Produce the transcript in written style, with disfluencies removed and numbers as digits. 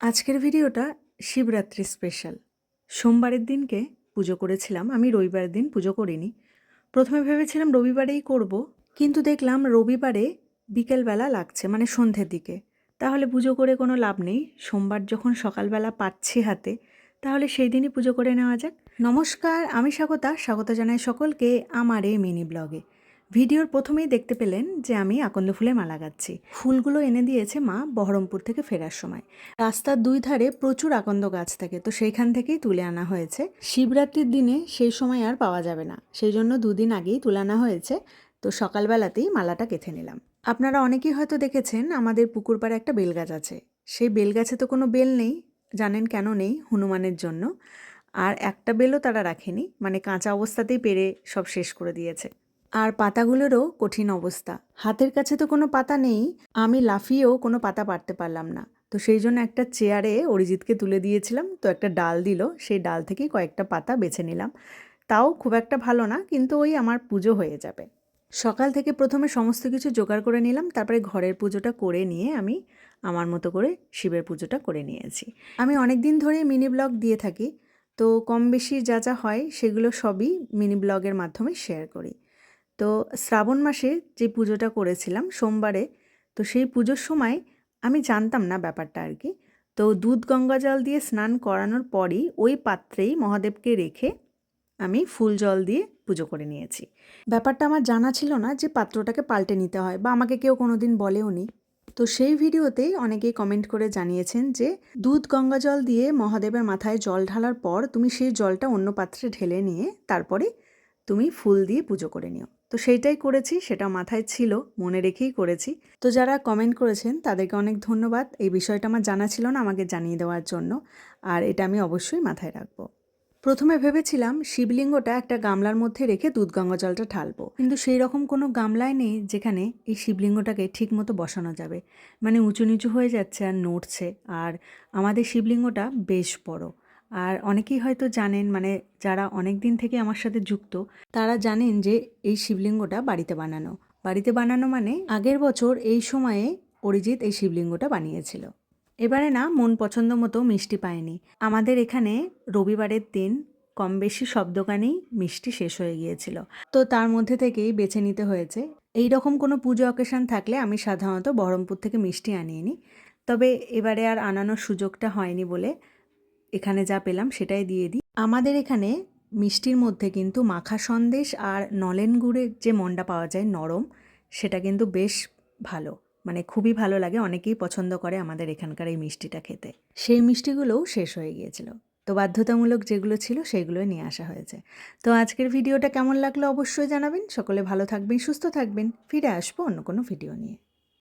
আজকের ভিডিওটা শিবরাত্রি স্পেশাল। সোমবারের দিনকে পুজো করেছিলাম, আমি রবিবারের দিন পুজো করিনি। প্রথমে ভেবেছিলাম রবিবারেই করব, কিন্তু দেখলাম রবিবারে বিকেলবেলা লাগছে, মানে সন্ধ্যের দিকে। তাহলে পুজো করে কোনো লাভ নেই, সোমবার যখন সকালবেলা পাচ্ছি হাতে, তাহলে সেই দিনই পুজো করে নেওয়া যাক। নমস্কার, আমি স্বাগত জানাই সকলকে আমার এই মিনি ব্লগে। ভিডিওর প্রথমেই দেখতে পেলেন যে আমি আকন্দ ফুলের মালা গাচ্ছি। ফুলগুলো এনে দিয়েছে মা বহরমপুর থেকে ফেরার সময়। রাস্তার দুই ধারে প্রচুর আকন্দ গাছ থাকে, তো সেইখান থেকেই তুলে আনা হয়েছে। শিবরাত্রির দিনে সেই সময় আর পাওয়া যাবে না, সেই জন্য দুদিন আগেই তুলে আনা হয়েছে। তো সকালবেলাতেই মালাটা গেঁথে নিলাম। আপনারা অনেকেই হয়তো দেখেছেন আমাদের পুকুর পাড়ে একটা বেলগাছ আছে। সেই বেলগাছে তো কোনো বেল নেই, জানেন কেন নেই? হনুমানের জন্য। আর একটা বেলও তারা রাখেনি, মানে কাঁচা অবস্থাতেই পেরে সব শেষ করে দিয়েছে। আর পাতাগুলোরও কঠিন অবস্থা, হাতের কাছে তো কোনো পাতা নেই, আমি লাফিয়েও কোনো পাতা পারতে পারলাম না। তো সেই জন্য একটা চেয়ারে অরিজিৎকে তুলে দিয়েছিলাম, তো একটা ডাল দিল, সেই ডাল থেকেই কয়েকটা পাতা বেছে নিলাম। তাও খুব একটা ভালো না, কিন্তু ওই আমার পুজো হয়ে যাবে। সকাল থেকে প্রথমে সমস্ত কিছু জোগাড় করে নিলাম, তারপরে ঘরের পুজোটা করে নিয়ে আমি আমার মতো করে শিবের পুজোটা করে নিয়েছি। আমি অনেক দিন ধরে মিনি ব্লগ দিয়ে থাকি, তো কম বেশি যা যা হয় সেগুলো সবই মিনি ব্লগের মাধ্যমে শেয়ার করি। তো শ্রাবণ মাসে যে পুজোটা করেছিলাম সোমবারে, তো সেই পুজোর সময় আমি জানতাম না ব্যাপারটা আর কি। তো দুধ গঙ্গা জল দিয়ে স্নান করানোর পরই ওই পাত্রেই মহাদেবকে রেখে আমি ফুল জল দিয়ে পুজো করে নিয়েছি। ব্যাপারটা আমার জানা ছিল না যে পাত্রটাকে পাল্টে নিতে হয়, বা আমাকে কেউ কোনো দিন বলেও নি। তো সেই ভিডিওতেই অনেকেই কমেন্ট করে জানিয়েছেন যে দুধ গঙ্গা জল দিয়ে মহাদেবের মাথায় জল ঢালার পর তুমি সেই জলটা অন্য পাত্রে ঢেলে নিয়ে তারপরে তুমি ফুল দিয়ে পুজো করে নিও। তো সেইটাই করেছি, সেটা মাথায় ছিল, মনে রেখেই করেছি। তো যারা কমেন্ট করেছেন তাদেরকে অনেক ধন্যবাদ। এই বিষয়টা আমার জানা ছিল না, আমাকে জানিয়ে দেওয়ার জন্য। আর এটা আমি অবশ্যই মাথায় রাখবো। প্রথমে ভেবেছিলাম শিবলিঙ্গটা একটা গামলার মধ্যে রেখে দুধ গঙ্গা জলটা ঢালবো, কিন্তু সেই রকম কোনো গামলায় নেই যেখানে এই শিবলিঙ্গটাকে ঠিক মতো বসানো যাবে। মানে উঁচু নিচু হয়ে যাচ্ছে আর নড়ছে। আর আমাদের শিবলিঙ্গটা বেশ বড়। আর অনেকেই হয়তো জানেন, মানে যারা অনেক দিন থেকে আমার সাথে যুক্ত তারা জানেন যে এই শিবলিঙ্গটা বাড়িতে বানানো মানে আগের বছর এই সময়ে অরিজিৎ এই শিবলিঙ্গটা বানিয়েছিল। এবারে না মন পছন্দ মতো মিষ্টি পায়নি। আমাদের এখানে রবিবারের দিন কম বেশি সব দোকানেই মিষ্টি শেষ হয়ে গিয়েছিল, তো তার মধ্যে থেকেই বেছে নিতে হয়েছে। এই রকম কোনো পুজো অকেশন থাকলে আমি সাধারণত বহরমপুর থেকে মিষ্টি আনিয়ে নিই, তবে এবারে আর আনানোর সুযোগটা হয়নি বলে এখানে যা পেলাম সেটাই দিয়ে দিই। আমাদের এখানে মিষ্টির মধ্যে কিন্তু মাখা সন্দেশ আর নলেন গুড়ের যে মন্ডা পাওয়া যায় নরম, সেটা কিন্তু বেশ ভালো, মানে খুবই ভালো লাগে। অনেকেই পছন্দ করে আমাদের এখানকার এই মিষ্টিটা খেতে। সেই মিষ্টিগুলোও শেষ হয়ে গিয়েছিল, তো বাধ্যতামূলক যেগুলো ছিল সেগুলো নিয়ে আসা হয়েছে। তো আজকের ভিডিওটা কেমন লাগলো অবশ্যই জানাবেন। সকলে ভালো থাকবেন, সুস্থ থাকবেন। ফিরে আসবো অন্য কোনো ভিডিও নিয়ে।